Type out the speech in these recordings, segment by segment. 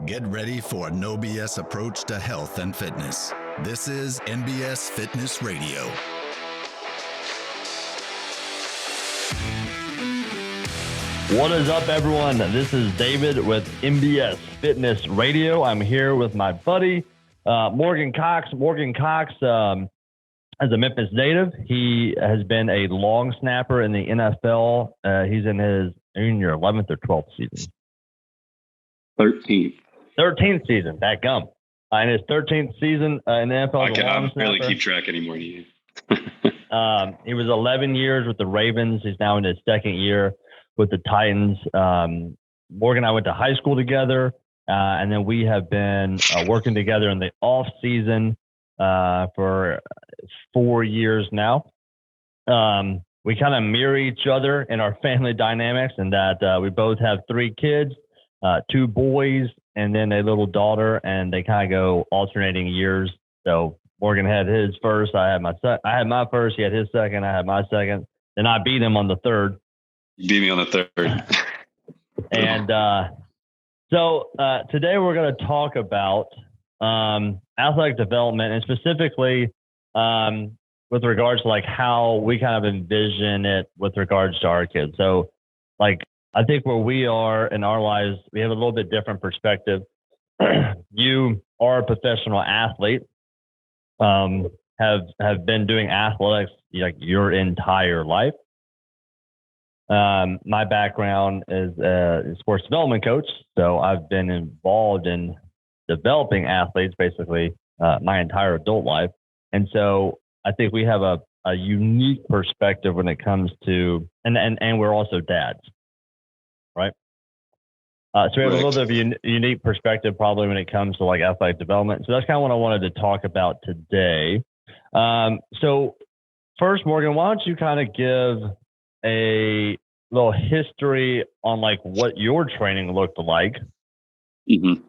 Get ready for a no BS approach to health and fitness. This is NBS Fitness Radio. What is up, everyone? This is David with NBS Fitness Radio. I'm here with my buddy, Morgan Cox. Morgan Cox is a Memphis native. He has been a long snapper in the NFL. He's in his 11th or 12th season. 13th season, that gum. In his 13th season in the NFL. I barely keep track anymore. He was 11 years with the Ravens. He's now in his second year with the Titans. Morgan and I went to high school together, and then we have been working together in the off season for 4 years now. We kind of mirror each other in our family dynamics, in that we both have 3 kids, 2 boys, and then a little daughter, and they kind of go alternating years. So Morgan had his first, I had my first, he had his second, I had my second, then I beat him on the third. You beat me on the third. And so today we're going to talk about athletic development, and specifically with regards to like how we kind of envision it with regards to our kids. So like, I think where we are in our lives, we have a little bit different perspective. You are a professional athlete, have been doing athletics like your entire life. My background is a sports development coach, so I've been involved in developing athletes basically my entire adult life. And so I think we have a unique perspective when it comes to, and we're also dads, right? So we have a little bit of a unique perspective probably when it comes to like athletic development. So that's kind of what I wanted to talk about today. So first, Morgan, why don't you kind of give a little history on like what your training looked like? Mm-hmm.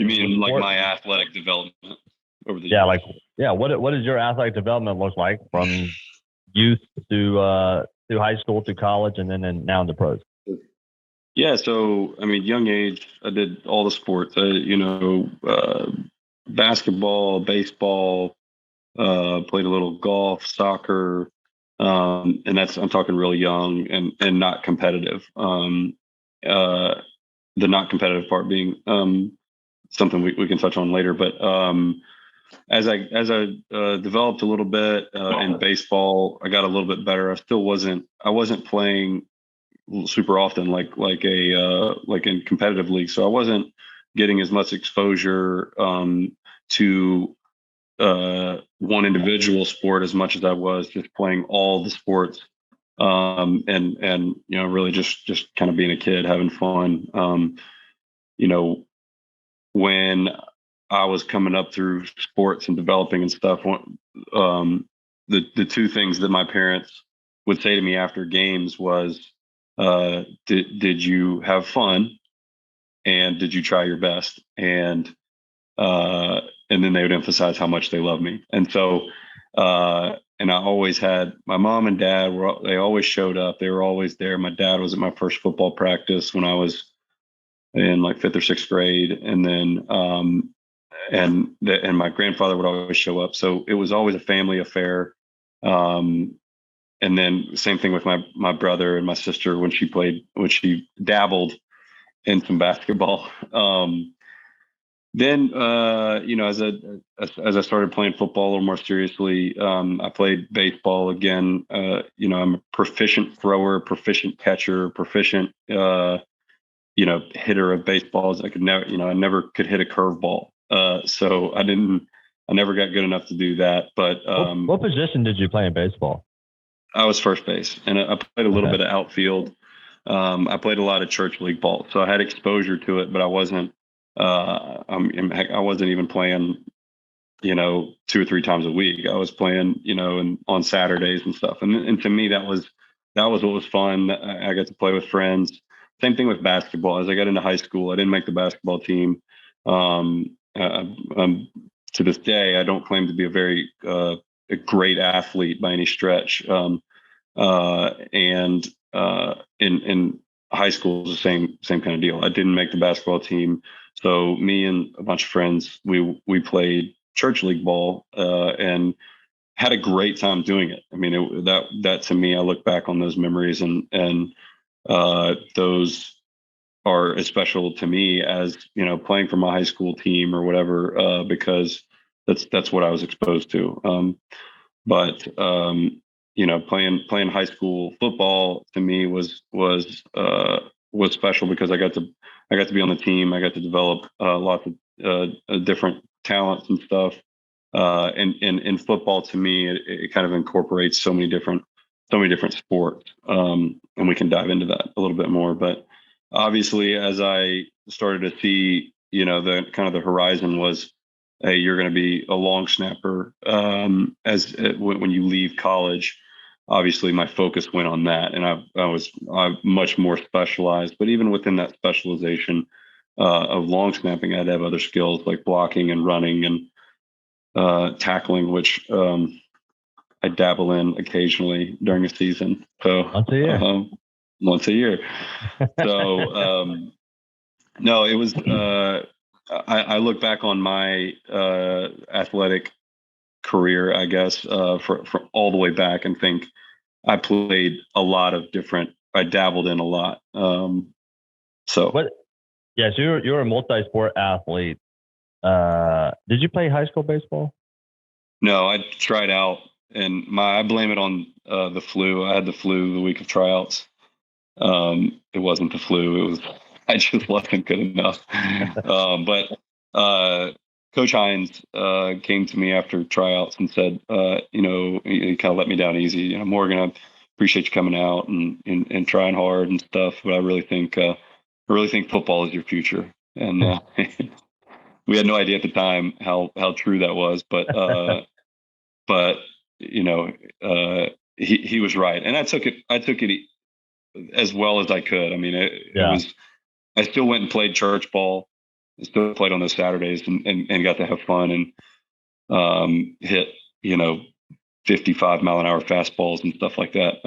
You mean like my athletic development over the years? What does your athletic development look like from youth to high school to college and then now in the pros? Yeah, so I mean, young age, I did all the sports. Basketball, baseball, played a little golf, soccer, and I'm talking really young and not competitive. The not competitive part being something we can touch on later. But as I developed a little bit in baseball, I got a little bit better. I wasn't playing super often like in competitive leagues, so I wasn't getting as much exposure to one individual sport as much as I was just playing all the sports, and really just kind of being a kid having fun. When I was coming up through sports and developing and stuff, the 2 things that my parents would say to me after games was, did you have fun, and did you try your best? And then they would emphasize how much they love me. And so, and I always had my mom and dad they always showed up. They were always there. My dad was at my first football practice when I was in like 5th or 6th grade. And then, and my grandfather would always show up. So it was always a family affair. And then same thing with my brother and my sister when she dabbled in some basketball. Then, as I started playing football a little more seriously, I played baseball again. I'm a proficient thrower, proficient catcher, proficient, hitter of baseballs. I never could hit a curveball. So I never got good enough to do that. But what position did you play in baseball? I was first base, and I played a little bit of outfield. I played a lot of church league ball, so I had exposure to it, but I wasn't. I wasn't even playing, 2 or 3 times a week. I was playing, and on Saturdays and stuff. And to me, that was what was fun. I got to play with friends. Same thing with basketball. As I got into high school, I didn't make the basketball team. To this day, I don't claim to be a very a great athlete by any stretch. And in high school is the same kind of deal. I didn't make the basketball team. So me and a bunch of friends, we played church league ball, and had a great time doing it. I mean, that to me, I look back on those memories, and those are as special to me as, playing for my high school team or whatever, because that's what I was exposed to. But playing high school football to me was special because I got to be on the team. I got to develop lots of different talents and stuff. And in football, to me, it kind of incorporates so many different sports. And we can dive into that a little bit more. But obviously, as I started to see, the kind of the horizon was, hey, you're going to be a long snapper, when you leave college. Obviously, my focus went on that, and I'm much more specialized. But even within that specialization of long snapping, I'd have other skills like blocking and running and tackling, which I dabble in occasionally during a season. So Once a year. Once a year. So no, it was. I look back on my athletic career, I guess, for all the way back, and think I played a lot of different. I dabbled in a lot. So What? Yeah, so you're a multi-sport athlete. Did you play high school baseball? no, I tried out, and I blame it on the flu. I had the flu the week of tryouts. It wasn't the flu. It was I just wasn't good enough. But Coach Hines came to me after tryouts and said, he kind of let me down easy. Morgan, I appreciate you coming out and trying hard and stuff, but I really think football is your future. And we had no idea at the time how true that was, but he was right, and I took it as well as I could. I mean, it was. I still went and played church ball. I still played on those Saturdays and got to have fun and hit 55-mile-an-hour fastballs and stuff like that.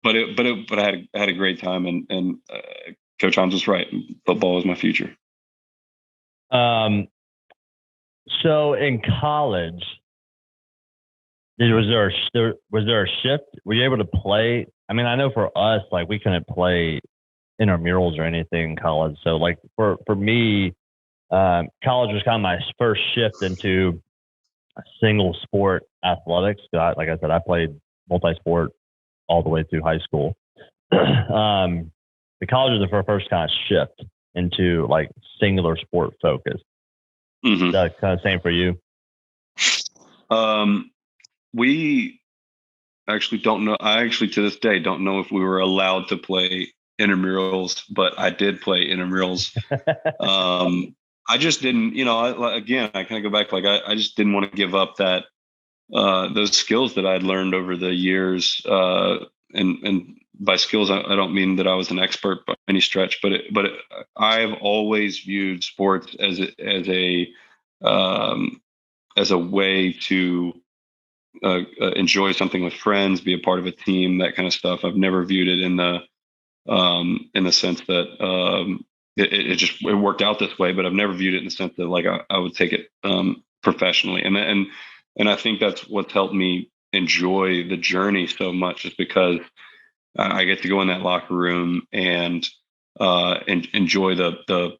But I had a great time, and Coach Hans was right. Football is my future. So in college, was there a shift? Were you able to play? I mean, I know for us, like, we couldn't play intramurals or anything in college. So, like, for me, college was kind of my first shift into single sport athletics. Like I said, I played multi-sport all the way through high school. The college was the first kind of shift into like singular sport focus. Mm-hmm. Is that kind of same for you? We actually don't know. I actually to this day don't know if we were allowed to play intramurals, but I did play intramurals. I just didn't, again, I kind of go back, like, I just didn't want to give up that, those skills that I'd learned over the years. And by skills, I don't mean that I was an expert by any stretch, but I've always viewed sports as a way to enjoy something with friends, be a part of a team, that kind of stuff. I've never viewed it in the sense that it worked out this way, but I've never viewed it in the sense that, like, I would take it professionally, and I think that's what's helped me enjoy the journey so much, is because I get to go in that locker room and enjoy the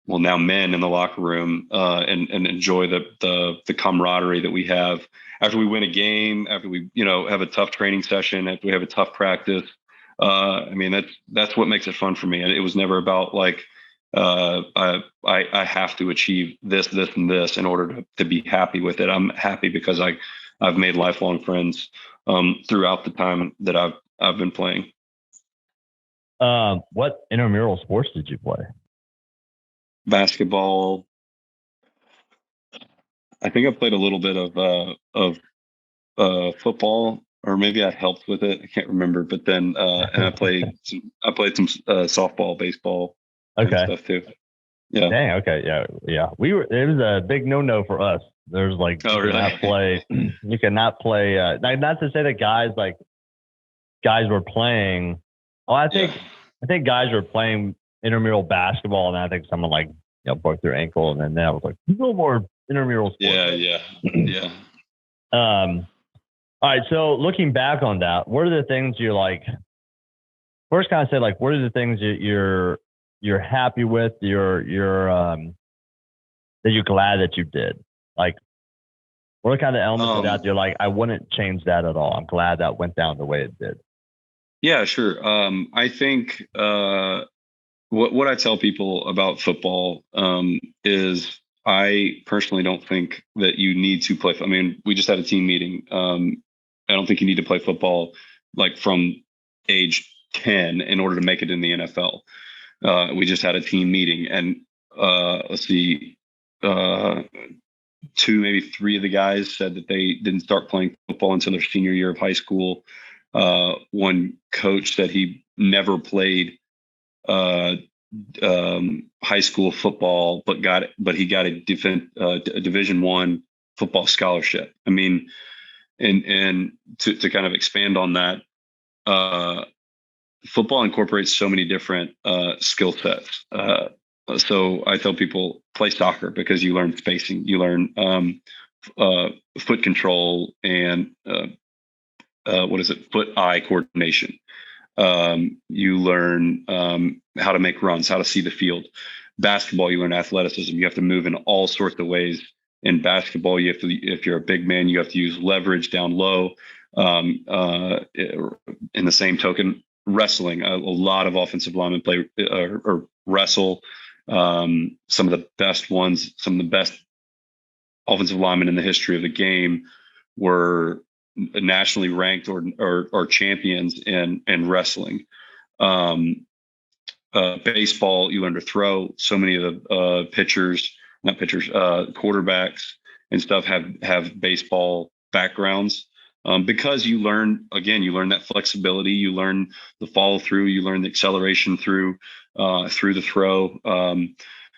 well, now men in the locker room, and enjoy the camaraderie that we have after we win a game, after we have a tough training session, after we have a tough practice. I mean, that's what makes it fun for me. And it was never about, like, I have to achieve this, and this in order to be happy with it. I'm happy because I've made lifelong friends throughout the time that I've been playing. What intramural sports did you play? Basketball. I think I played a little bit of football, or maybe I helped with it. I can't remember. But then and I played some softball, baseball, okay, stuff too. Yeah. Dang. Okay. Yeah. It was a big no for us. There's like, oh, really? You cannot play. Not to say that guys were playing. Oh, I think guys were playing intramural basketball, and I think someone like broke their ankle, and then that was like no more intramural sports. Yeah. All right. So looking back on that, what are the things you're like? First, kind of say like, what are the things you're happy with? You're that you're glad that you did. Like, what are kind of elements of that you're like, I wouldn't change that at all. I'm glad that went down the way it did. Yeah, sure. I think what I tell people about football is I personally don't think that you need to play. I mean, we just had a team meeting. I don't think you need to play football like from age 10 in order to make it in the NFL. We just had a team meeting, and let's see, 2, maybe 3 of the guys said that they didn't start playing football until their senior year of high school. One coach said he never played high school football, but he got a Division I football scholarship. I mean, and to kind of expand on that, football incorporates so many different skill sets. So I tell people play soccer because you learn spacing, you learn foot control, and foot-eye coordination. You learn how to make runs, how to see the field. Basketball, you learn athleticism. You have to move in all sorts of ways. In basketball, you have to, if you're a big man, you have to use leverage down low. In the same token, wrestling, a lot of offensive linemen play or wrestle. Some of the best ones, some of the best offensive linemen in the history of the game were nationally ranked or champions in wrestling. Baseball, you learn to throw. So many of the quarterbacks and stuff have baseball backgrounds. Because you learn that flexibility, you learn the follow through, you learn the acceleration through the throw.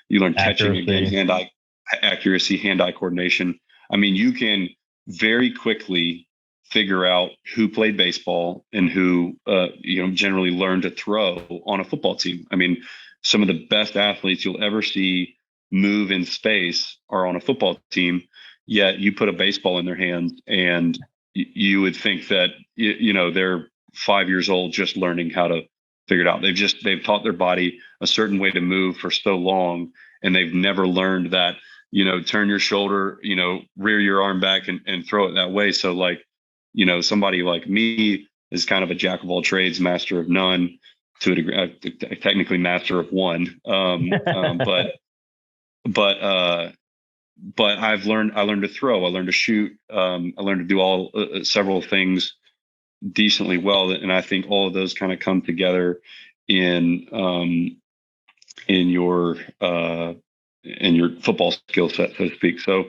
You learn catching again, hand-eye accuracy, hand-eye coordination. I mean, you can very quickly figure out who played baseball and who generally learned to throw on a football team. I mean, some of the best athletes you'll ever see move in space are on a football team. Yet you put a baseball in their hands, and you would think that they're 5 years old just learning how to figure it out. They've taught their body a certain way to move for so long, and they've never learned that turn your shoulder, rear your arm back and throw it that way. So like, somebody like me is kind of a jack of all trades, master of none, to a degree, technically master of one. But I learned to throw, I learned to shoot, I learned to do several things decently well. And I think all of those kind of come together in your football skill set, so to speak. So,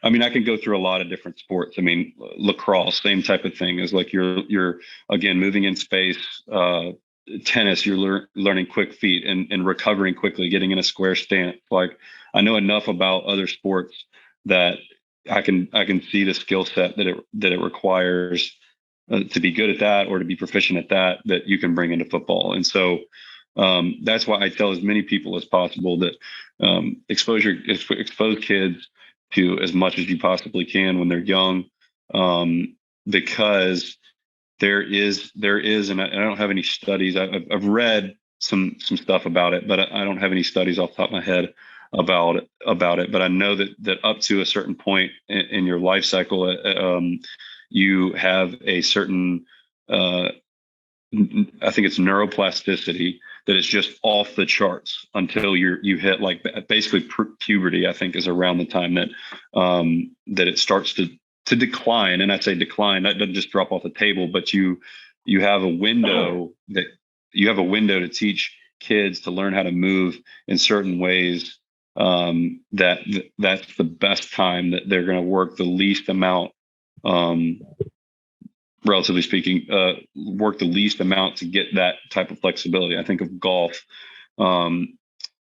I mean, I can go through a lot of different sports. I mean, lacrosse, same type of thing, is like you're again moving in space. Tennis, you're learning quick feet and recovering quickly, getting in a square stance. Like, I know enough about other sports that I can see the skill set that it requires to be good at that or to be proficient at that you can bring into football. And so that's why I tell as many people as possible that expose kids to as much as you possibly can when they're young, because there is, and I don't have any studies. I've read some stuff about it, but I don't have any studies off the top of my head about it. But I know that up to a certain point in your life cycle, you have a certain, I think it's neuroplasticity that is just off the charts until you hit like basically puberty. I think is around the time that it starts to decline. And I say decline, that doesn't just drop off the table, but you have a window to teach kids to learn how to move in certain ways. That's the best time that they're going to work the least amount, relatively speaking, work the least amount to get that type of flexibility. I think of golf,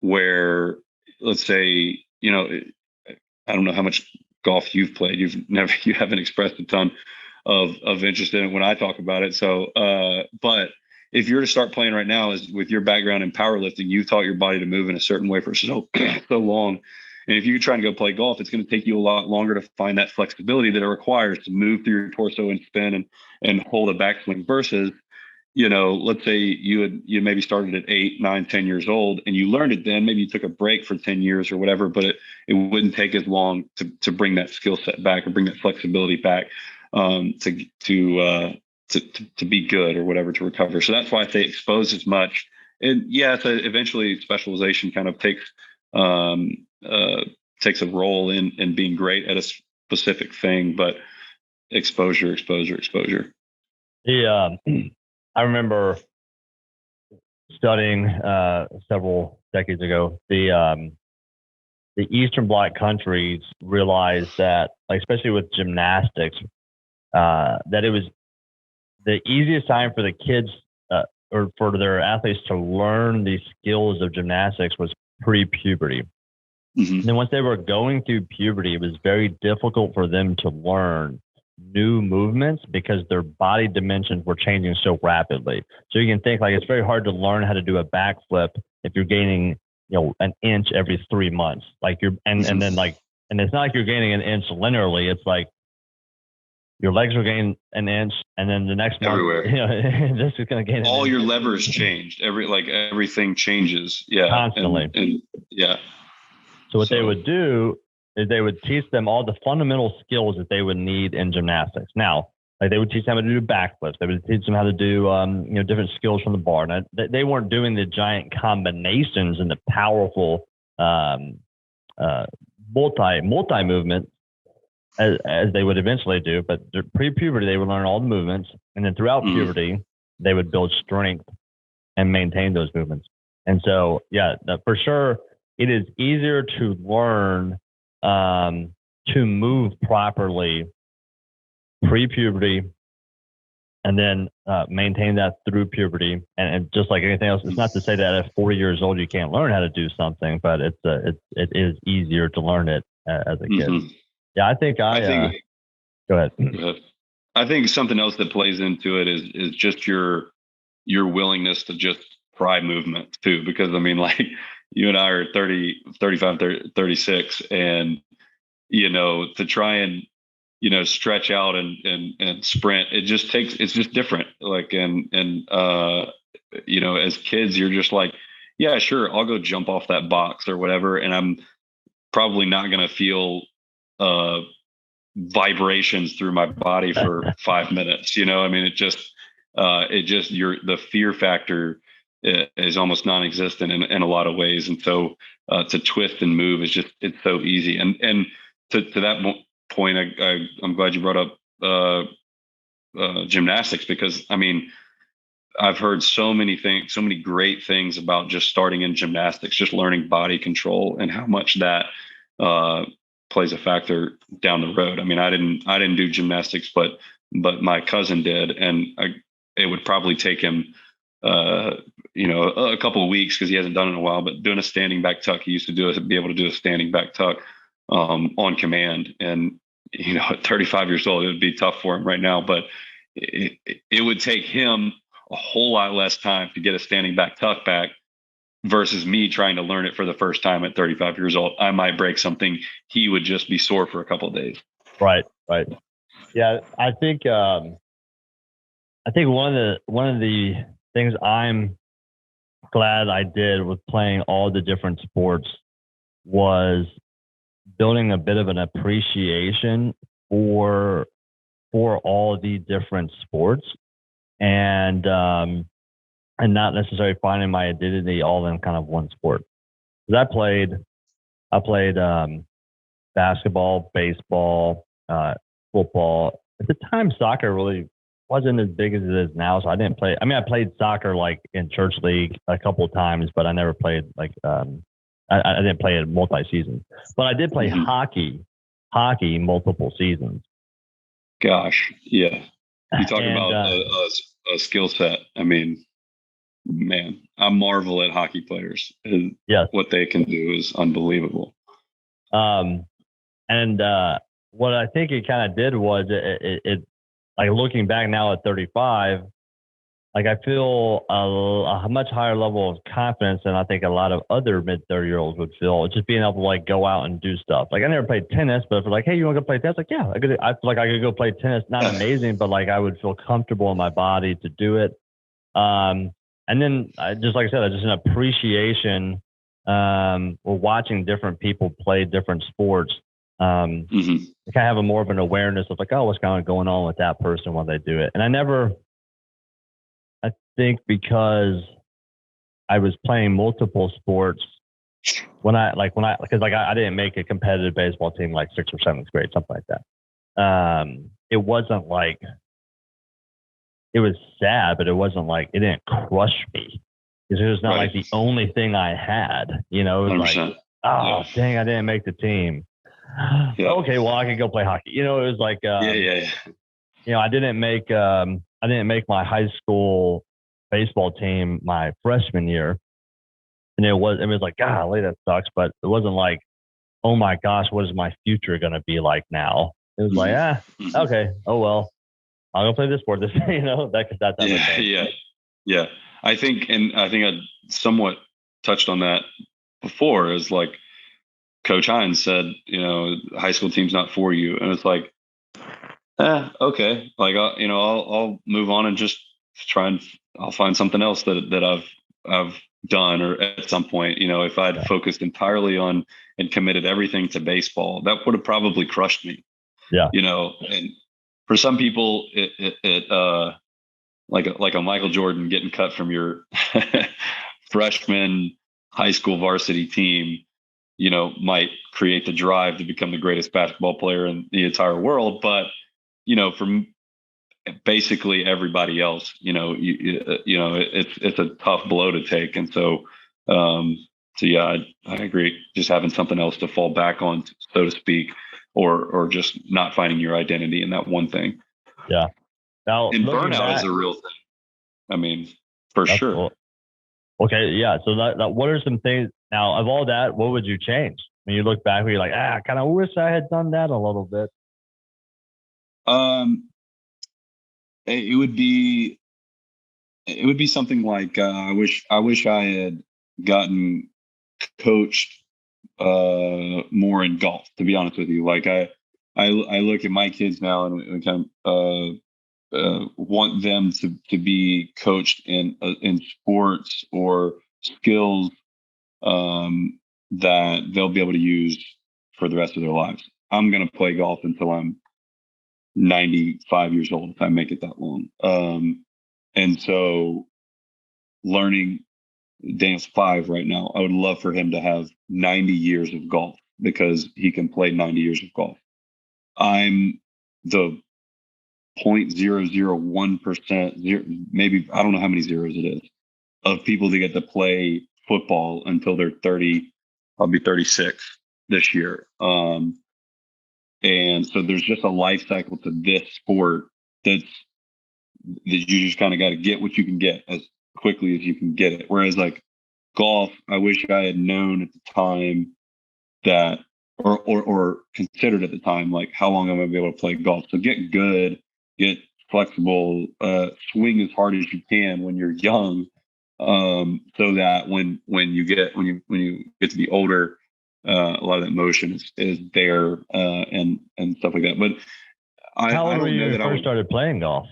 where, let's say, I don't know how much golf you've played. You haven't expressed a ton of interest in it when I talk about it. So, but if you're to start playing right now, is with your background in powerlifting, you taught your body to move in a certain way for so long. And if you try and go play golf, it's going to take you a lot longer to find that flexibility that it requires to move through your torso and spin and hold a backswing versus, let's say you maybe started at 8, 9, 10 years old and you learned it then. Maybe you took a break for 10 years or whatever, but it wouldn't take as long to bring that skill set back or bring that flexibility back to be good or whatever, to recover. So that's why I say expose as much. And yeah, so eventually specialization kind of takes a role in being great at a specific thing, but exposure. Yeah. I remember studying several decades ago, the Eastern Bloc countries realized that, like, especially with gymnastics, that it was the easiest time for the kids or for their athletes to learn the skills of gymnastics was pre-puberty. Mm-hmm. And then once they were going through puberty, it was very difficult for them to learn new movements because their body dimensions were changing so rapidly. So you can think, like, it's very hard to learn how to do a backflip if you're gaining, an inch every 3 months. Like and then and it's not like you're gaining an inch linearly. It's like your legs are gaining an inch, and then the next month, everywhere, this is going to gain all your levers changed. Everything changes. Yeah. Constantly. And yeah. So what they would do is they would teach them all the fundamental skills that they would need in gymnastics. Now, like, they would teach them how to do backflips. They would teach them how to do, different skills from the bar. Now, they weren't doing the giant combinations and the powerful multi movements as they would eventually do. But pre-puberty, they would learn all the movements, and then throughout puberty, they would build strength and maintain those movements. And so, yeah, for sure, it is easier to learn to move properly pre-puberty, and then maintain that through puberty. And just like anything else, it's not to say that at 40 years old you can't learn how to do something, but it is easier to learn it as a kid. Mm-hmm. Yeah, I think go ahead. I think something else that plays into it is just your willingness to just try movement too, because I mean, like, you and I are 30, 35, 30, 36, and to try and stretch out and sprint, it's just different. Like, as kids, you're just like, yeah, sure, I'll go jump off that box or whatever, and I'm probably not going to feel vibrations through my body for 5 minutes. I mean, the fear factor is almost non-existent in a lot of ways. And so to twist and move it's so easy. And to that point, I'm glad you brought up gymnastics, because I mean, I've heard so many great things about just starting in gymnastics, just learning body control and how much that plays a factor down the road. I mean, I didn't do gymnastics, but my cousin did, and it would probably take him a couple of weeks because he hasn't done it in a while, but doing a standing back tuck, he used to be able to do a standing back tuck on command. And at 35 years old, it would be tough for him right now, but it would take him a whole lot less time to get a standing back tuck back versus me trying to learn it for the first time at 35 years old. I might break something. He would just be sore for a couple of days. Right. Yeah, I think one of the things I'm glad I did with playing all the different sports was building a bit of an appreciation for all the different sports, and not necessarily finding my identity all in kind of one sport. Because I played basketball, baseball, football. At the time, soccer really wasn't as big as it is now, so I didn't play. I mean, I played soccer like in church league a couple of times, but I never played like I didn't play it multi-season. But I did play hockey multiple seasons. Gosh, yeah. You talk about a skill set. I mean, man, I marvel at hockey players. Yes. What they can do is unbelievable. And what I think it kind of did was it like, looking back now at 35, like I feel a much higher level of confidence than I think a lot of other mid 30-year-olds would feel. Just being able to like go out and do stuff. Like I never played tennis, but if they're like, hey, you want to go play tennis? Like, yeah, I feel like I could go play tennis. Not amazing, but like I would feel comfortable in my body to do it. And then just like I said, just an appreciation or watching different people play different sports. I kind of have a more of an awareness of like, oh, what's kind of going on with that person when they do it. And I think because I was playing multiple sports because I didn't make a competitive baseball team like 6th or 7th grade, something like that. It wasn't like, it was sad, but it wasn't like, it didn't crush me because it was not like the only thing I had, you know, it was 100%. Like, oh, dang, I didn't make the team. Yeah. Okay, well, I can go play hockey. You know, it was like, you know, I didn't make my high school baseball team my freshman year. And it was like, golly, that sucks. But it wasn't like, oh my gosh, what is my future going to be like now? It was like, okay, oh, well, I'll go play this sport. This, you know, that type of thing. Yeah. I think I somewhat touched on that before is like Coach Hines said, you know, high school team's not for you. And it's like, okay. Like, I'll move on and just try and I'll find something else that I've done, or at some point, you know, if I'd focused entirely on and committed everything to baseball, that would have probably crushed me. Yeah. You know, and for some people, it like a Michael Jordan getting cut from your freshman high school varsity team, you know, might create the drive to become the greatest basketball player in the entire world. But, you know, from basically everybody else, you know, it's a tough blow to take. And so yeah, I agree. Just having something else to fall back on, so to speak, or just not finding your identity in that one thing. Yeah. Now, and burnout is a real thing. I mean, for sure. Cool. Okay. Yeah. So that what are some things now of all that, what would you change when you look back where you're like, I kind of wish I had done that a little bit? It would be something like, I wish I had gotten coached more in golf, to be honest with you. Like I look at my kids now and we kind of want them to be coached in sports or skills that they'll be able to use for the rest of their lives. I'm going to play golf until I'm 95 years old, if I make it that long. And so learning, Daniel's 5 right now, I would love for him to have 90 years of golf because he can play 90 years of golf. I'm the 0.001%, maybe, I don't know how many zeros it is, of people that get to play football until they're 30. I'll be 36 this year. And so there's just a life cycle to this sport that you just kind of got to get what you can get as quickly as you can get it. Whereas like golf, I wish I had known at the time that, or considered at the time, like how long I'm going to be able to play golf. So get good, get flexible, swing as hard as you can when you're young, so that when you get to be older, a lot of that motion is there, and stuff like that. But how old were you when you first started playing golf?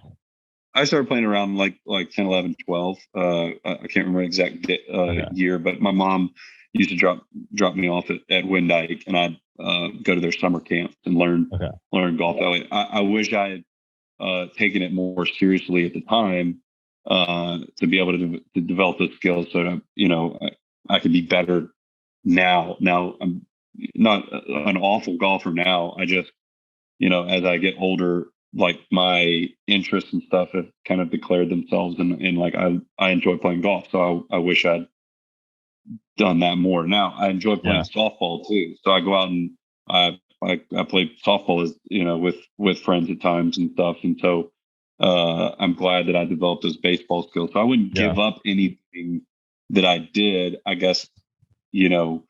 I started playing around like 10, 11, 12. I can't remember exact year, but my mom used to drop me off at Windike, and I'd go to their summer camps and learn golf that way. I wish I had taken it more seriously at the time, to be able to develop those skills so that, you know, I could be better now. Now I'm not an awful golfer now. I just, you know, as I get older, like my interests and stuff have kind of declared themselves, and like I enjoy playing golf. So I wish I'd done that more. Now I enjoy playing softball too. So I go out and I play softball, as you know, with friends at times and stuff. And so I'm glad that I developed those baseball skills. So I wouldn't give up anything that I did. I guess, you know,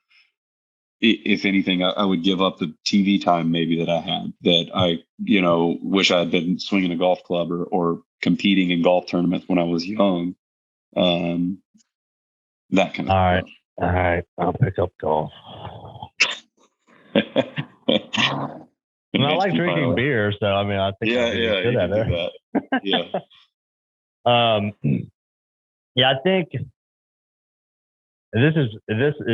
if anything, I would give up the TV time maybe that I had, that I, you know, wish I had been swinging a golf club or competing in golf tournaments when I was young. That kind of All stuff. right. I'll pick up golf. I like drinking beer, so I mean, I think I'll be good at it. Yeah. Yeah, I think this is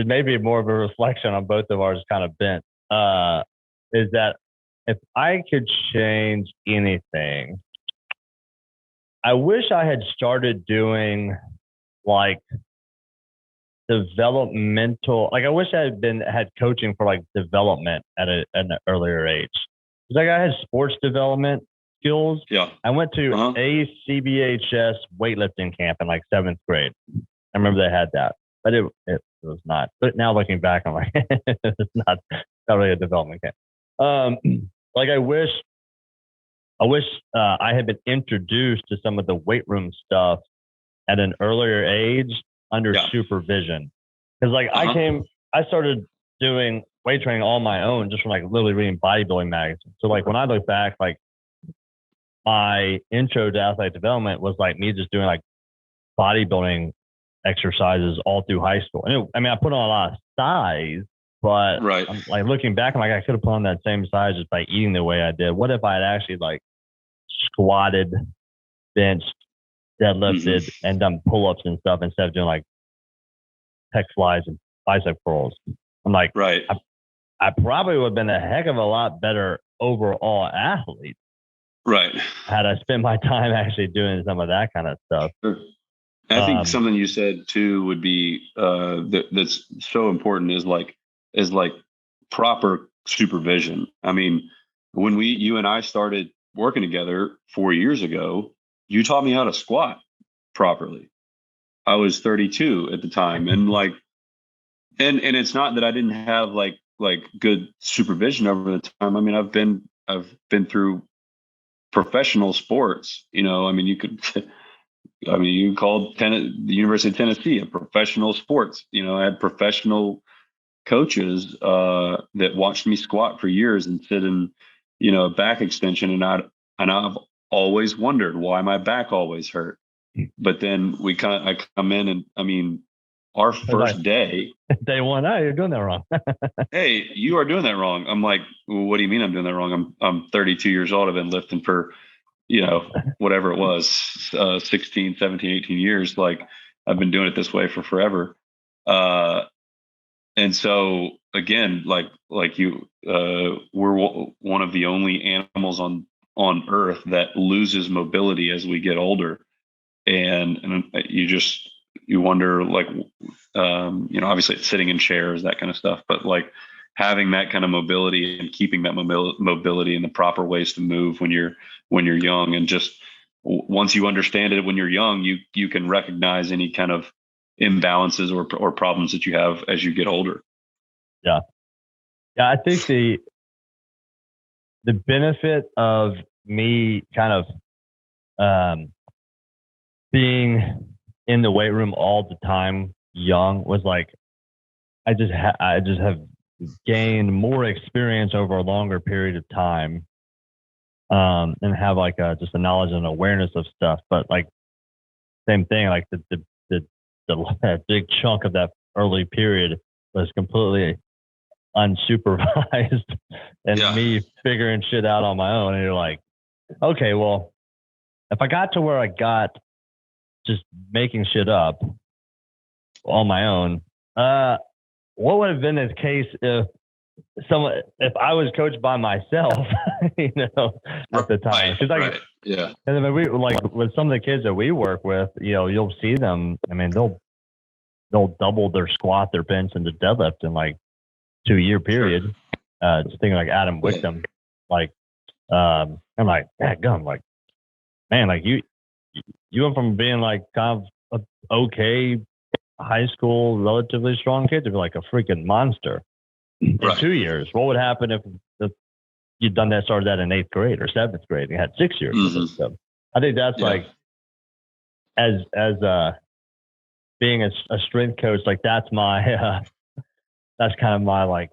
maybe more of a reflection on both of ours kind of bent. Is that if I could change anything, I wish I had started doing like developmental, like I wish I had coaching for like development at an earlier age. Like I had sports development skills. Yeah. I went to ACBHS weightlifting camp in like 7th grade. I remember they had that, but it was not. But now looking back, I'm like, it's not really a development camp. Like I wish I had been introduced to some of the weight room stuff at an earlier age under supervision. Because like I started doing weight training on my own just from like literally reading bodybuilding magazines. So like when I look back, like my intro to athletic development was like me just doing like bodybuilding exercises all through high school. And I mean, I put on a lot of size, but I'm like looking back, I'm like, I could have put on that same size just by eating the way I did. What if I had actually like squatted, benched, deadlifted, and done pull-ups and stuff instead of doing like pec flies and bicep curls? I'm like, I probably would have been a heck of a lot better overall athlete. Right. Had I spent my time actually doing some of that kind of stuff. Sure. I think something you said too would be that's so important is like proper supervision. I mean, when you and I started working together 4 years ago, you taught me how to squat properly. I was 32 at the time, and like, and it's not that I didn't have like good supervision over the time. I mean, I've been through professional sports. You know, I mean, you called the University of Tennessee a professional sports. You know, I had professional coaches that watched me squat for years and sit in, you know, a back extension, and I've always wondered why my back always hurt. But then I come in, and I mean, our first day one, you're doing that wrong. Hey, you are doing that wrong. I'm like, well, what do you mean I'm doing that wrong? I'm 32 years old. I've been lifting for, you know, whatever it was, 16, 17, 18 years. Like I've been doing it this way for forever. And so again, like you, we're one of the only animals on Earth that loses mobility as we get older. And you wonder, like, you know, obviously it's sitting in chairs, that kind of stuff, but like having that kind of mobility and keeping that mobility in the proper ways to move when you're young, and just once you understand it when you're young, you can recognize any kind of imbalances or problems that you have as you get older. Yeah. I think the benefit of me kind of being in the weight room all the time young was like I just have gained more experience over a longer period of time, and have like just a knowledge and awareness of stuff. But like same thing, like the big chunk of that early period was completely unsupervised and me figuring shit out on my own. And you're like, okay, well, if I got to where I got just making shit up on my own, what would have been the case if I was coached by myself, you know, at the time? And then we like with some of the kids that we work with, you know, you'll see them. I mean, they'll double their squat, their bench, and the deadlift in like 2-year period. Just thinking like Adam Wickham, like I'm like, gum, like, man, like you went from being like kind of a okay high school, relatively strong kid to be like a freaking monster in 2 years. What would happen if you'd done that, started that in 8th grade or 7th grade? You had 6 years of it. So I think that's like, as being a strength coach, like that's my, that's kind of my like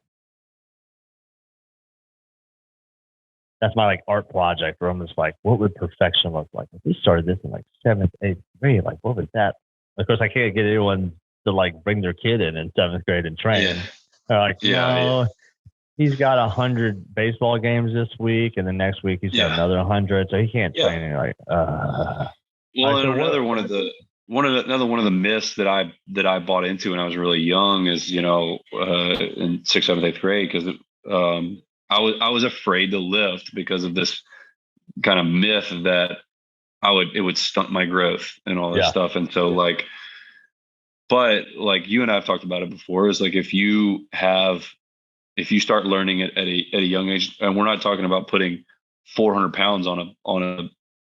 that's my like art project where I'm just like, what would perfection look like? If we started this in like 7th, 8th grade, like what was that? Of course, I can't get anyone to like bring their kid in 7th grade and train. Yeah. They're like, Yeah, no, he's got 100 baseball games this week, and the next week he's got another 100, so he can't train. And you're like, Well, and another one of the myths that I bought into when I was really young is, in 6th, 7th, 8th grade, because I was afraid to lift because of this kind of myth that it would stunt my growth and all this stuff. And so but like you and I have talked about it before, is like if you start learning it at a young age, and we're not talking about putting 400 pounds on a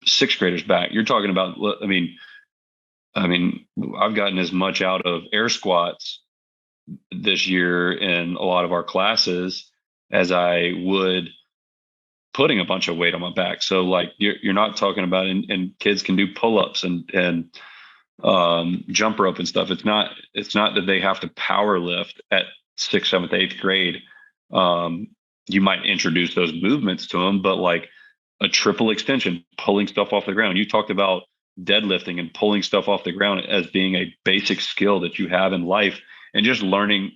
6th grader's back. You're talking about, I mean, I've gotten as much out of air squats this year in a lot of our classes as I would putting a bunch of weight on my back. So like you're not talking about, and kids can do pull-ups and jump rope and stuff. It's not that they have to power lift at 6th, 7th, 8th grade. You might introduce those movements to them, but like a triple extension, pulling stuff off the ground. You talked about deadlifting and pulling stuff off the ground as being a basic skill that you have in life, and just learning,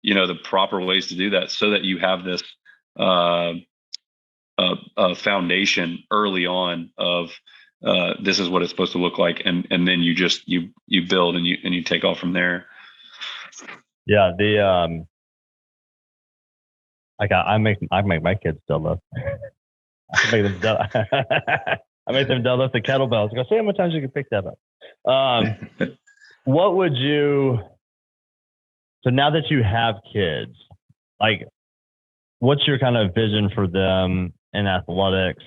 the proper ways to do that so that you have this foundation early on of this is what it's supposed to look like, and then you just you build and you take off from there. Yeah, I make my kids deadlift. I make them deadlift the kettlebells. I go, see how many times you can pick that up. What would you? So now that you have kids, like, what's your kind of vision for them in athletics?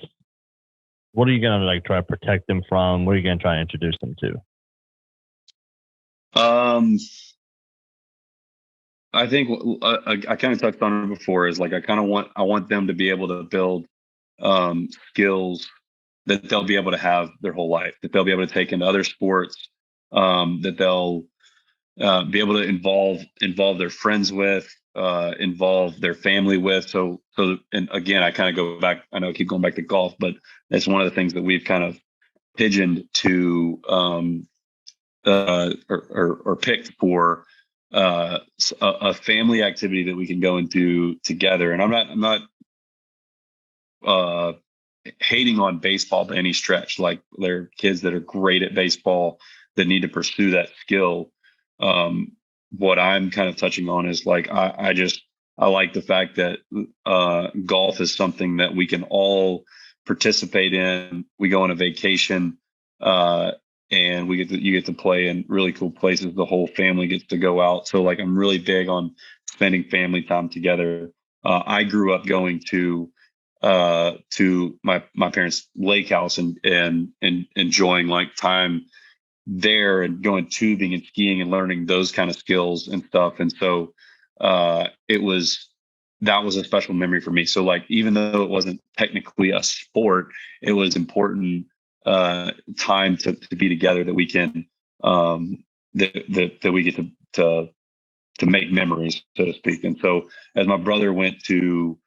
What are you going to like try to protect them from? What are you going to try to introduce them to? I think I kind of touched on it before, is like I want them to be able to build skills that they'll be able to have their whole life, that they'll be able to take into other sports, that they'll be able to involve their friends with, involve their family with. So, and again, I kind of go back, I know I keep going back to golf, but it's one of the things that we've kind of pigeoned to, or picked for, a family activity that we can go into together. And I'm not hating on baseball by any stretch. Like, there are kids that are great at baseball that need to pursue that skill. What I'm kind of touching on is like, I like the fact that golf is something that we can all participate in. We go on a vacation, and you get to play in really cool places. The whole family gets to go out. So like, I'm really big on spending family time together. I grew up going to my parents' lake house and enjoying like time there, and going tubing and skiing and learning those kind of skills and stuff. And so that was a special memory for me. So like, even though it wasn't technically a sport, it was important time to be together, that we can that we get to make memories, so to speak. And so as my brother went to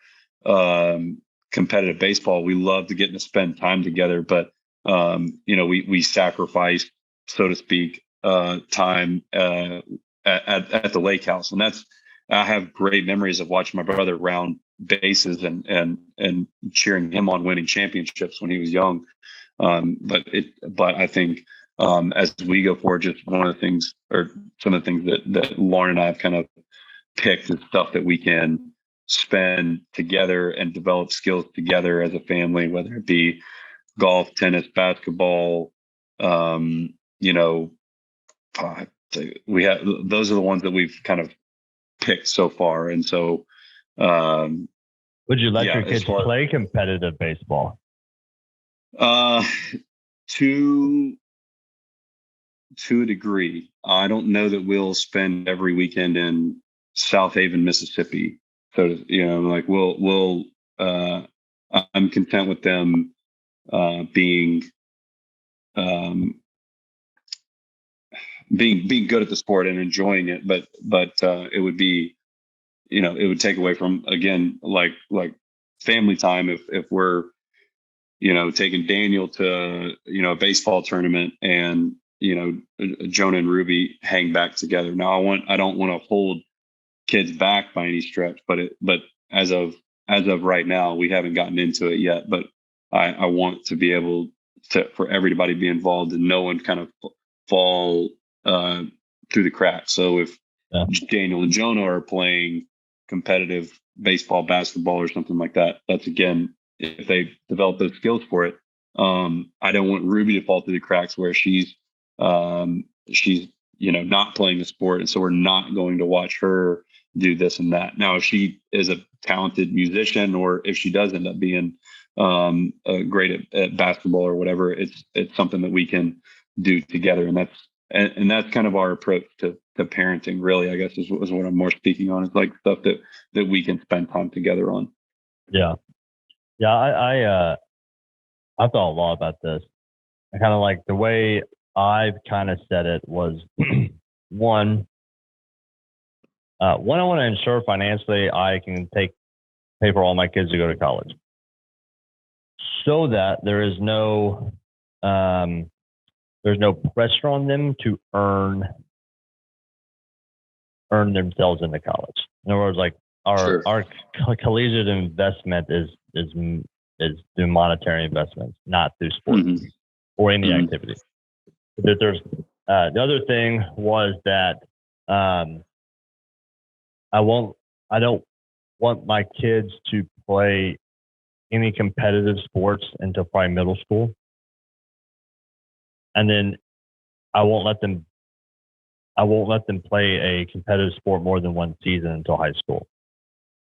competitive baseball, we loved to get to spend time together, but we sacrificed, so to speak, time at the lake house. And I have great memories of watching my brother round bases and cheering him on winning championships when he was young. But I think as we go forward, just one of the things, or some of the things that Lauren and I have kind of picked, is stuff that we can spend together and develop skills together as a family, whether it be golf, tennis, basketball. We have, those are the ones that we've kind of picked so far. And so, would you let your kids play competitive baseball? To a degree. I don't know that we'll spend every weekend in South Haven, Mississippi. So, like we'll I'm content with them being good at the sport and enjoying it, but it would be, it would take away from, again, like family time if we're taking Daniel to, a baseball tournament, and, Jonah and Ruby hang back together. Now I don't want to hold kids back by any stretch, but as of right now, we haven't gotten into it yet, but I want to be able for everybody to be involved and no one kind of fall through the cracks. So if Daniel and Jonah are playing competitive baseball, basketball, or something like that, that's, again, if they develop those skills for it. I don't want Ruby to fall through the cracks where she's not playing the sport, and so we're not going to watch her do this and that. Now, if she is a talented musician, or if she does end up being great at basketball or whatever, it's something that we can do together, and that's kind of our approach to parenting, really, I guess, is what I'm more speaking on, is like stuff that we can spend time together on. I thought a lot about this. I kind of like the way I've kind of said it was one, I want to ensure financially I can pay for all my kids to go to college, so that there is there's no pressure on them to earn themselves into college. In other words, like our collegiate investment is through monetary investments, not through sports or any activity. But there's the other thing was that I don't want my kids to play any competitive sports until probably middle school, and then I won't let them play a competitive sport more than one season until high school.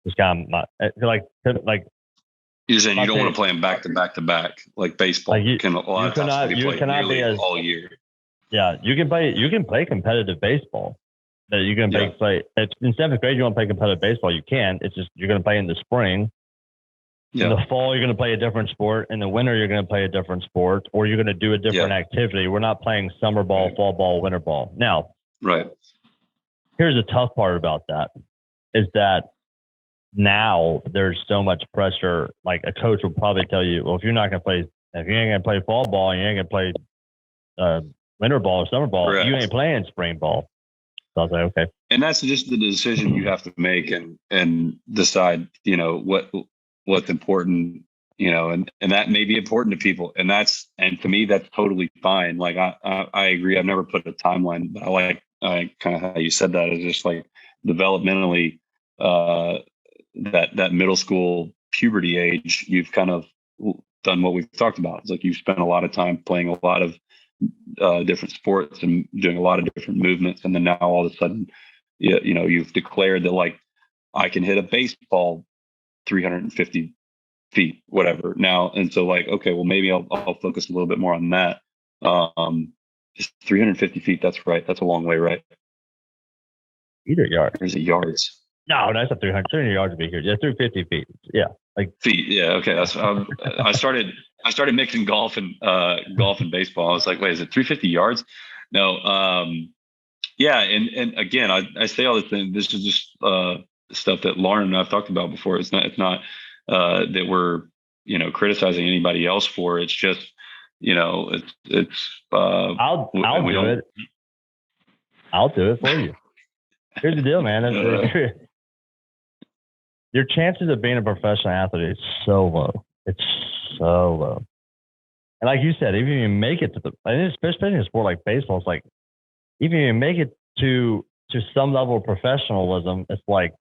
It's kind of like you're saying you don't want to play them back to back to back, like baseball. You cannot be all year. Yeah, you can play competitive baseball. That you can play. If in seventh grade you want to play competitive baseball, you can. It's just you're going to play in the spring. In the fall, you're going to play a different sport. In the winter, you're going to play a different sport, or you're going to do a different activity. We're not playing summer ball, fall ball, winter ball. Now, here's the tough part about that, is that now there's so much pressure. Like a coach will probably tell you, well, if you ain't going to play fall ball, and you ain't going to play winter ball or summer ball, you ain't playing spring ball. So I was like, okay. And that's just the decision you have to make and decide, what's important, and that may be important to people. And to me, that's totally fine. Like, I agree. I've never put a timeline, but I kind of how you said that is just like developmentally, that middle school puberty age, you've kind of done what we've talked about. It's like you've spent a lot of time playing a lot of different sports and doing a lot of different movements. And then now all of a sudden, you've declared that, like, I can hit a baseball 350 feet, whatever now. And so, like, okay, well, maybe I'll focus a little bit more on that. Just 350 feet. That's right. That's a long way, right? Either yards. Or is it yards? No, that's not 300. 300 yards would be here. Yeah, 350 feet. Yeah, like feet. Yeah. Okay. That's. I started mixing golf and baseball. I was like, wait, is it 350 yards? No. Yeah. And again, I say all this thing. This is just stuff that Lauren and I've talked about before. It's not that we're criticizing anybody else for. It's just it's. I'll do it. I'll do it for you. Here's the deal, man. Your chances of being a professional athlete is so low. It's so low. And like you said, even if you make it to especially in a sport like baseball, it's like, even if you make it to some level of professionalism, it's like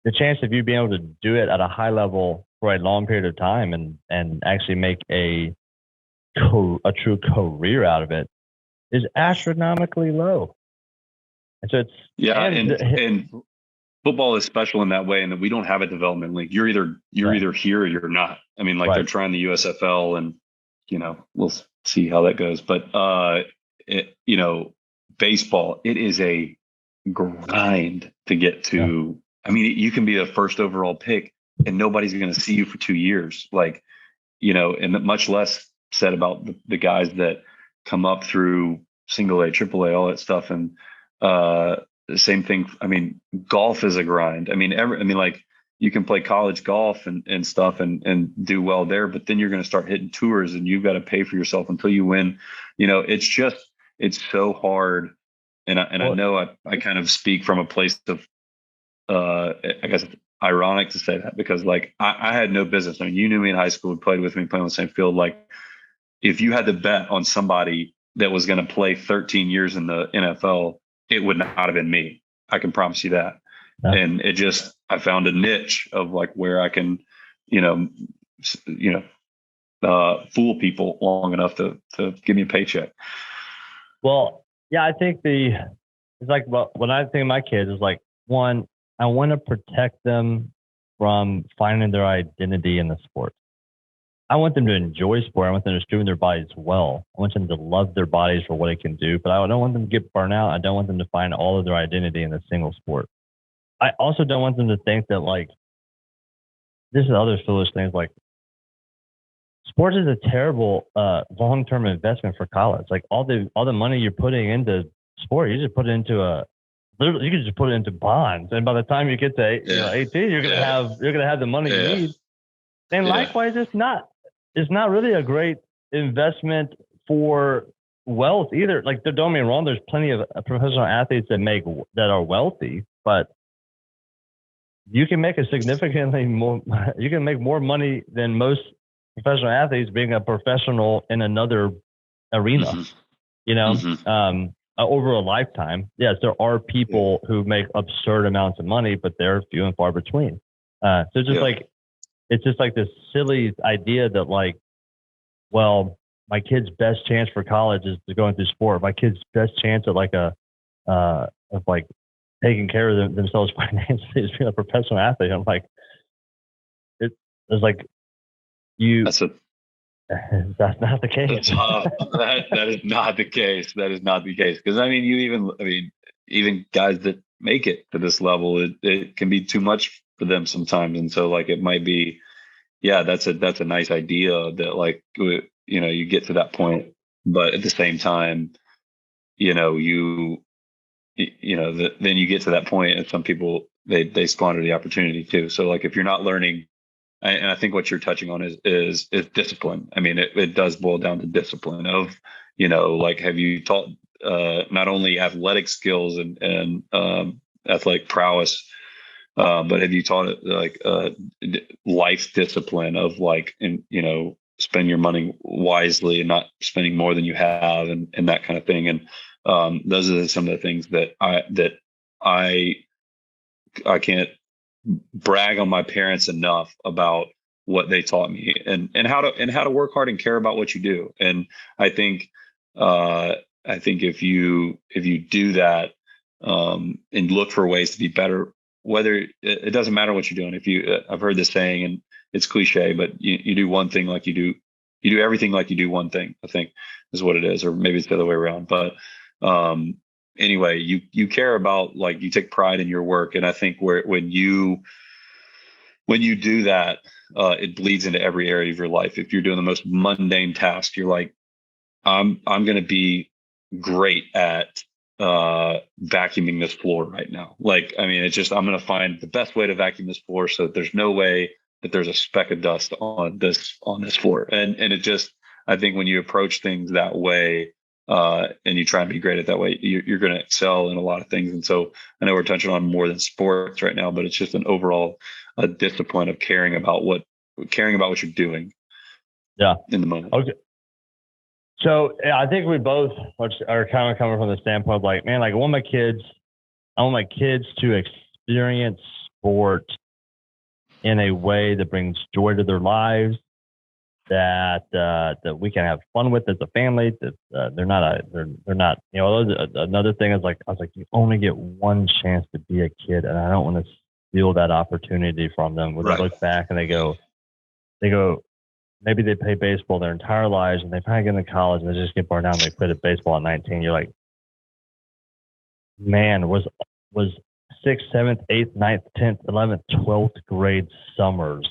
the chance of you being able to do it at a high level for a long period of time and actually make a true career out of it is astronomically low. And so it's and football is special in that way, and that we don't have a development league. You're either here or you're not. I mean, like they're trying the USFL, and we'll see how that goes. But baseball, it is a grind to get to. I mean, you can be a first overall pick, and nobody's going to see you for 2 years. Like, and much less said about the guys that come up through single A, triple A, all that stuff, and the same thing. I mean, golf is a grind. I mean, like you can play college golf and stuff and do well there, but then you're going to start hitting tours and you've got to pay for yourself until you win. It's so hard. And I know I kind of speak from a place of, I guess it's ironic to say that, because like I had no business. I mean, you knew me in high school, played with me, playing on the same field. Like if you had to bet on somebody that was going to play 13 years in the NFL, it would not have been me. I can promise you that. Yeah. And I found a niche of like where I can, fool people long enough to give me a paycheck. Well, yeah, I think it's like, well, when I think of my kids, it's like, one, I want to protect them from finding their identity in the sport. I want them to enjoy sport. I want them to stream their bodies well. I want them to love their bodies for what it can do, but I don't want them to get burnt out. I don't want them to find all of their identity in a single sport. I also don't want them to think that like, this is other foolish things, like sports is a terrible long-term investment for college. Like all the money you're putting into sport, you just put it into you can just put it into bonds, and by the time you get to 18, you're gonna have the money you need. And likewise, it's not really a great investment for wealth either. Like, don't get me wrong, there's plenty of professional athletes that are wealthy, but you can make you can make more money than most professional athletes being a professional in another arena, over a lifetime. Yes, there are people who make absurd amounts of money, but they're few and far between. It's just like this silly idea that like, well, my kid's best chance for college is to go into sport. My kid's best chance at like of like taking care of themselves financially is being a professional athlete. I'm like, it's like that's not the case. That is not the case. That is not the case. Because I mean, even guys that make it to this level, it can be too much for them sometimes. And so like, it might be, that's a nice idea that like, you get to that point, but at the same time, then you get to that point, and some people, they squander the opportunity too. So like, if you're not learning, and I think what you're touching on is discipline. I mean, it does boil down to discipline of, like, have you taught not only athletic skills and athletic prowess, but have you taught it like life discipline of like, spend your money wisely and not spending more than you have, and that kind of thing. And those are some of the things that I can't brag on my parents enough about what they taught me and how to work hard and care about what you do. And I think if you do that and look for ways to be better, whether it doesn't matter what you're doing. I've heard this saying, and it's cliche, but you do one thing like you do everything like you do one thing, I think is what it is, or maybe it's the other way around. But anyway, you care about, like, you take pride in your work. And I think when you do that, it bleeds into every area of your life. If you're doing the most mundane task, you're like, I'm going to be great at vacuuming this floor right now. Like, I mean, it's just, I'm going to find the best way to vacuum this floor so that there's no way that there's a speck of dust on this floor. And it just, I think when you approach things that way, and you try and be great at that way, you're going to excel in a lot of things. And so I know we're touching on more than sports right now, but it's just an overall discipline of caring about what you're doing. Yeah. In the moment. Okay. So yeah, I think we both are kind of coming from the standpoint of like, man, like I want my kids to experience sport in a way that brings joy to their lives, that we can have fun with as a family. That they're not. Another thing is like, I was like, you only get one chance to be a kid, and I don't want to steal that opportunity from them. When they look back and they go, maybe they play baseball their entire lives, and they probably get into college and they just get burned out and they quit at baseball at 19. You're like, man, was 6th, 7th, 8th, 9th, 10th, 11th, 12th grade summers,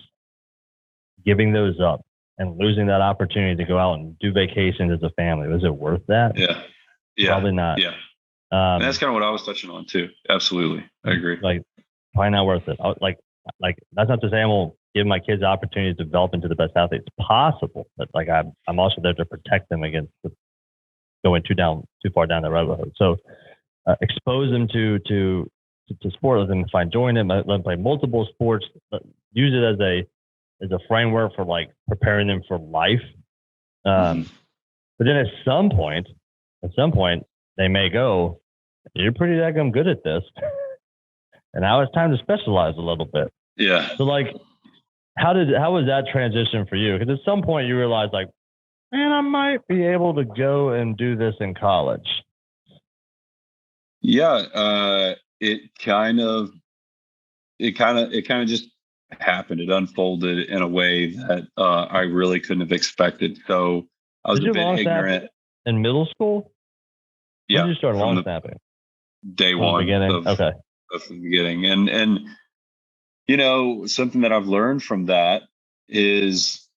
giving those up and losing that opportunity to go out and do vacations as a family, was it worth that? Yeah. Probably not. Yeah. And that's kind of what I was touching on too. Absolutely. I agree. Like, probably not worth it. like, that's not to say I won't give my kids the opportunity to develop into the best athletes possible, but like I'm also there to protect them against going too far down the rabbit hole. So expose them to sport, let them find joy in it, let them play multiple sports, use it as a framework for like preparing them for life. But then at some point, they may go, "You're pretty daggum good at this, and now it's time to specialize a little bit." Yeah. So like, how was that transition for you? Because at some point you realize like, man, I might be able to go and do this in college. Yeah. It kind of just happened. It unfolded in a way that I really couldn't have expected. So I was a bit ignorant. In middle school? Yeah. When did you start long snapping? Day From one the beginning? of the beginning. And you know, something that I've learned from that is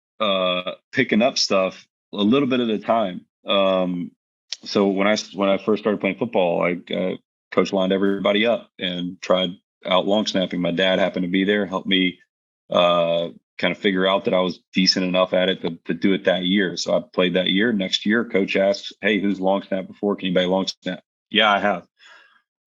picking up stuff a little bit at a time. So when I first started playing football, I coach lined everybody up and tried out long snapping. My dad happened to be there, helped me kind of figure out that I was decent enough at it to do it that year. So I played that year. Next year, coach asks, "Hey, who's long snapped before? Can anybody long snap?" Yeah, I have.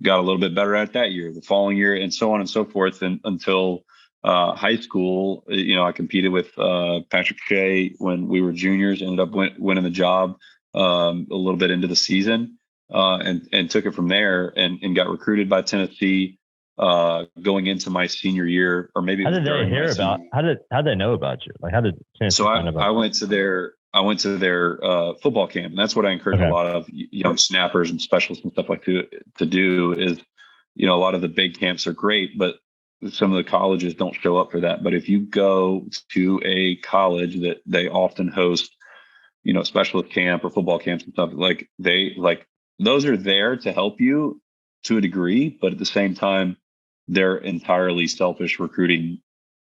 Got a little bit better at that year, the following year, and so on and so forth. And until high school, you know, I competed with Patrick Shea when we were juniors, ended up winning the job a little bit into the season, and took it from there and got recruited by Tennessee going into my senior year, or maybe how did they hear about? How did they know about you? Like, how did Tennessee find about? I went to their football camp, and that's what I encourage a lot of young snappers and specialists and stuff like to do is, you know, a lot of the big camps are great, but some of the colleges don't show up for that. But if you go to a college that they often host, you know, specialist camp or football camps and stuff, like those are there to help you to a degree, but at the same time, they're entirely selfish recruiting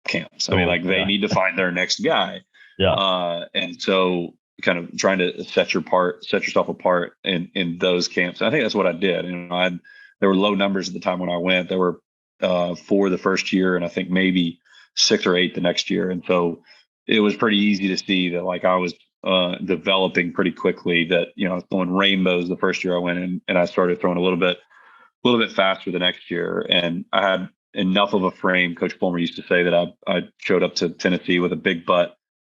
camps. I mean, like they need to find their next guy. Yeah. And so kind of trying to set yourself apart in those camps. I think that's what I did. You know, there were low numbers at the time when I went. There were 4 the first year, and I think maybe 6 or 8 the next year. And so it was pretty easy to see that like I was developing pretty quickly, that, you know, I was throwing rainbows the first year I went in, and I started throwing a little bit faster the next year. And I had enough of a frame. Coach Fulmer used to say that I showed up to Tennessee with a big butt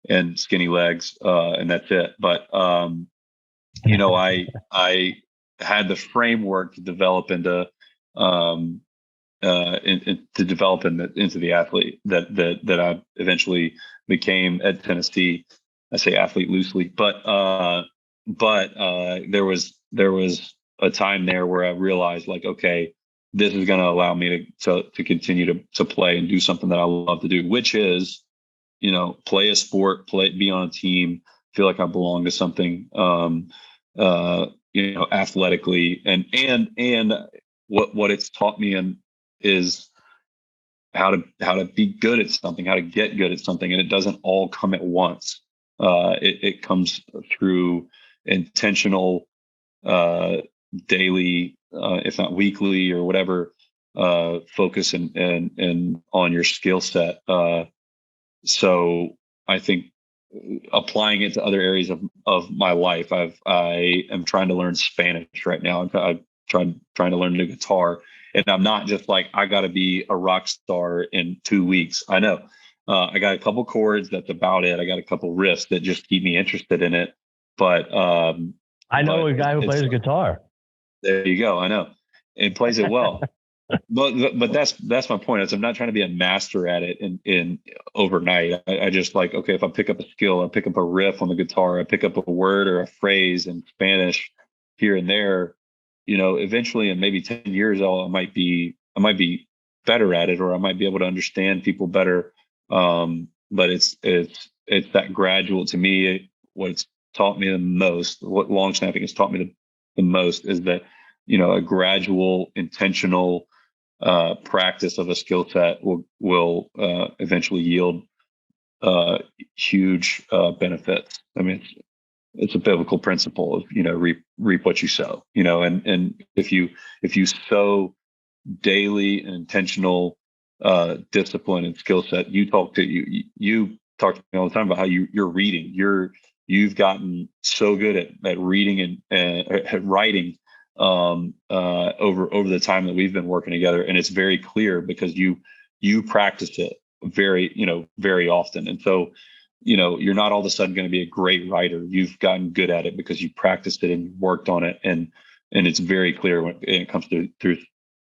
and skinny legs, and that's it. But you know, I had the framework to develop into into the athlete that I eventually became at Tennessee. I say athlete loosely, but there was a time there where I realized, like, okay, this is going to allow me to continue to play and do something that I love to do, which is, you know, play a sport, be on a team, feel like I belong to something, you know, athletically, and what it's taught me is how to be good at something, how to get good at something. And it doesn't all come at once. It comes through intentional, daily, if not weekly or whatever, focus and on your skill set. So I think applying it to other areas of my life, I am trying to learn Spanish right now. I'm trying to learn the guitar, and I'm not just like, I got to be a rock star in 2 weeks. I know I got a couple chords. That's about it. I got a couple riffs that just keep me interested in it. But I know a guy who plays guitar. There you go. I know, and plays it well. But that's my point. Is I'm not trying to be a master at it in overnight. I just like, okay, if I pick up a skill, I pick up a riff on the guitar, I pick up a word or a phrase in Spanish here and there, you know, eventually in maybe 10 years, I might be better at it, or I might be able to understand people better. But it's that gradual. To me, what it's taught me the most, what long snapping has taught me the most, is that, you know, a gradual, intentional practice of a skill set will eventually yield huge benefits. I mean, it's a biblical principle of, you know, reap what you sow, you know, and if you sow daily and intentional discipline and skill set. You talk to me all the time about how you're reading. You've gotten so good at reading and at writing over the time that we've been working together, and it's very clear because you practice it very often, and so you're not all of a sudden going to be a great writer. You've gotten good at it because you practiced it and you worked on it, and it's very clear when it comes through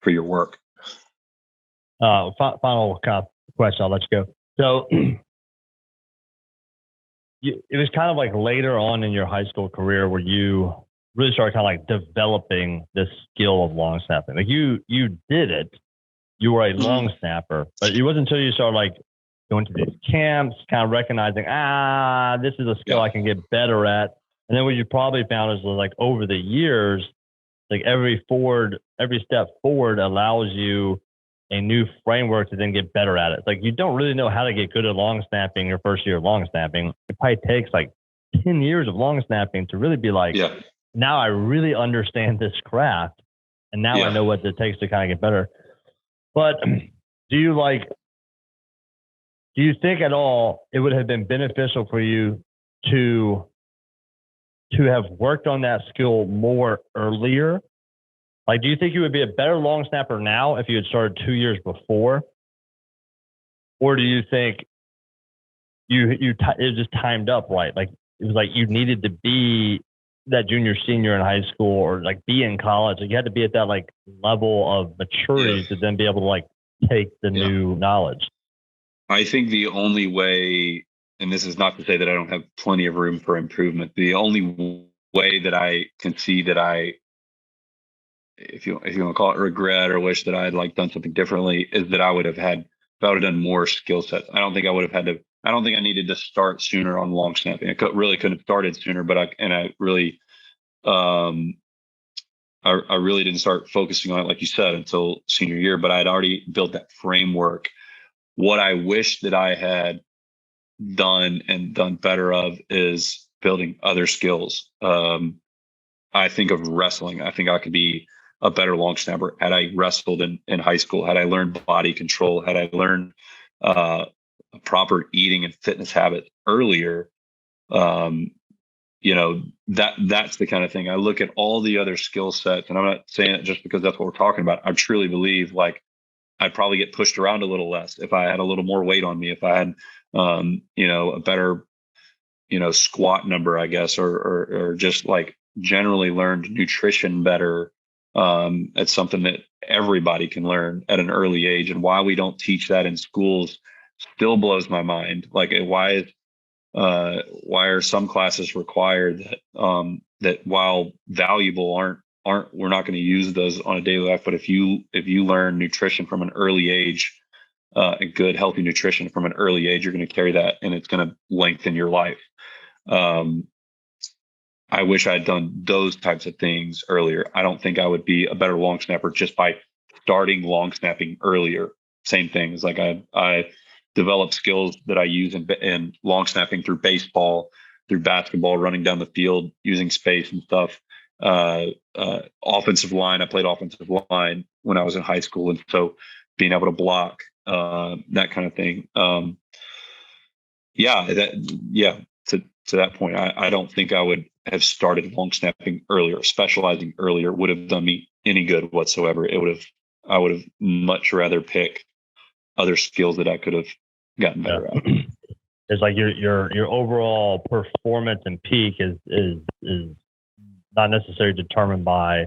for your work. Final kind of question, I'll let you go. So it was kind of like later on in your high school career where you really started kind of like developing this skill of long snapping. Like you did it, you were a long snapper, but it wasn't until you started like going to these camps, kind of recognizing, this is a skill I can get better at. And then what you probably found is like over the years, like every step forward allows you a new framework to then get better at it. It's like you don't really know how to get good at long snapping your first year of long snapping. It probably takes like 10 years of long snapping to really be like, now I really understand this craft, and now I know what it takes to kind of get better. But do you think at all it would have been beneficial for you to have worked on that skill more earlier? Like, do you think you would be a better long snapper now if you had started 2 years before? Or do you think it just timed up right? Like, it was like you needed to be that junior, senior in high school, or like be in college. Like, you had to be at that like level of maturity to then be able to like take the new knowledge. I think the only way, and this is not to say that I don't have plenty of room for improvement, the only way that I can see that if you want to call it regret or wish that I had like done something differently, is that I would have done more skill sets. I don't think I needed to start sooner on long snapping. I really couldn't have started sooner, but I really didn't start focusing on it, like you said, until senior year, but I'd already built that framework. What I wish that I had done better of is building other skills. I think of wrestling. I think I could be a better long snapper had I wrestled in high school, had I learned body control, had I learned proper eating and fitness habits earlier. That's the kind of thing. I look at all the other skill sets, and I'm not saying it just because that's what we're talking about. I truly believe like I'd probably get pushed around a little less if I had a little more weight on me, if I had a better squat number, I guess, or just like generally learned nutrition better. It's something that everybody can learn at an early age, and why we don't teach that in schools still blows my mind. Like, why are some classes required that while valuable aren't we're not going to use those on a daily life, but if you learn nutrition from an early age, and good healthy nutrition from an early age, you're going to carry that, and it's going to lengthen your life. I wish I'd done those types of things earlier. I don't think I would be a better long snapper just by starting long snapping earlier. Same thing. It's like I developed skills that I use in long snapping through baseball, through basketball, running down the field, using space and stuff. Offensive line. I played offensive line when I was in high school, and so being able to block, that kind of thing. To that point, I don't think I would have started long snapping earlier. Specializing earlier would have done me any good whatsoever. I would have much rather pick other skills that I could have gotten better at. It's like your overall performance and peak is not necessarily determined by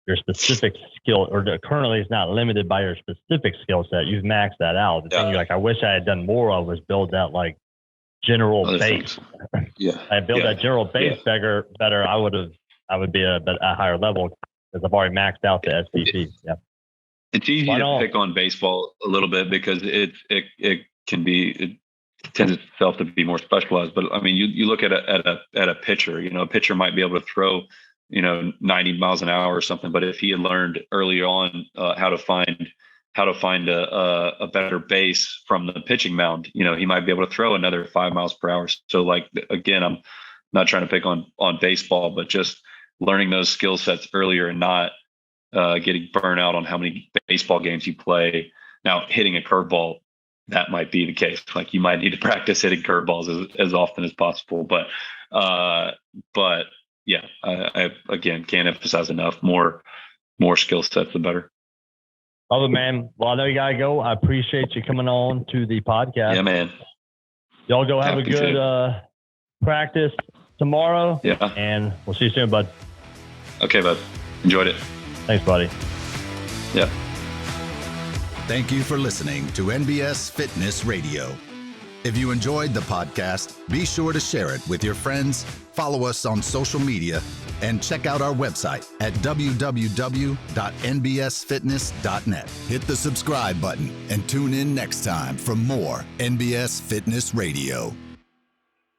your specific skill, or currently it's not limited by your specific skill set. You've maxed that out. The thing you're like, I wish I had done more of was build that like general base. I built that general base better. I would be at a higher level because I've already maxed out the SPP. It's easy to pick on baseball a little bit because it tends itself to be more specialized. But I mean, you look at a pitcher. A pitcher might be able to throw 90 miles an hour or something, but if he had learned early on how to find a better base from the pitching mound, he might be able to throw another 5 miles per hour. So like, again, I'm not trying to pick on baseball, but just learning those skill sets earlier and not getting burnt out on how many baseball games you play, Now, hitting a curveball, that might be the case. Like you might need to practice hitting curveballs as often as possible. But yeah, I again can't emphasize enough. More skill sets, the better. Love it, man. Well, I know you gotta go. I appreciate you coming on to the podcast. Yeah, man. Y'all go have Happy a good practice tomorrow. Yeah. And we'll see you soon, bud. Okay, bud. Enjoyed it. Thanks, buddy. Yeah. Thank you for listening to NBS Fitness Radio. If you enjoyed the podcast, be sure to share it with your friends, follow us on social media, and check out our website at www.nbsfitness.net. Hit the subscribe button and tune in next time for more NBS Fitness Radio.